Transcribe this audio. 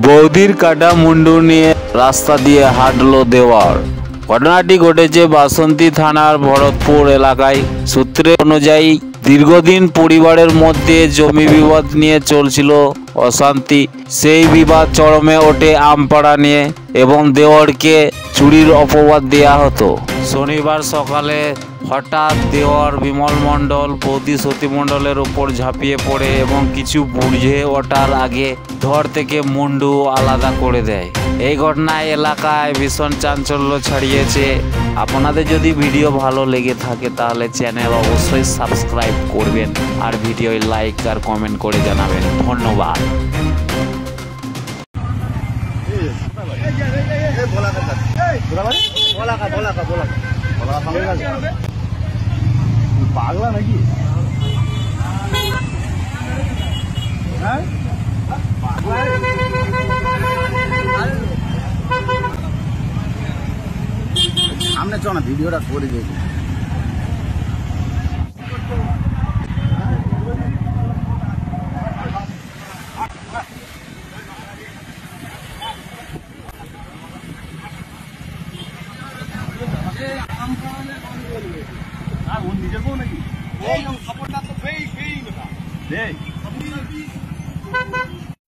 বৌদির কাটা মুন্ডু নিয়ে রাস্তা দিয়ে হাঁটলো দেওয়ার। ঘটনাটি ঘটেছে বাসন্তী থানার ভরতপুর এলাকায়। সূত্রে অনুযায়ী দীর্ঘদিন পরিবারের মধ্যে জমি বিবাদ নিয়ে চলছিল অশান্তি। সেই বিবাদ চরমে ওঠে আমপাড়া নিয়ে এবং দেওরকে চুরির অপবাদ দেয়া হতো। শনিবার সকালে হঠাৎ দেওর বিমল মণ্ডল বৌদি সতী মণ্ডলের উপর ঝাঁপিয়ে পড়ে এবং কিছু বুঝে ওঠার আগে ধর থেকে মুন্ডু আলাদা করে দেয়। এই ঘটনায় এলাকায় ভীষণ চাঞ্চল্য ছড়িয়েছে। আপনাদের যদি ভিডিও ভালো লেগে থাকে তাহলে চ্যানেল অবশ্যই সাবস্ক্রাইব করবেন আর ভিডিও লাইক আর কমেন্ট করে জানাবেন। ধন্যবাদ। পাগলা নাকি? সামনে চ না, ভিডিওটা করে দেখি। নিজের বউ নাকি?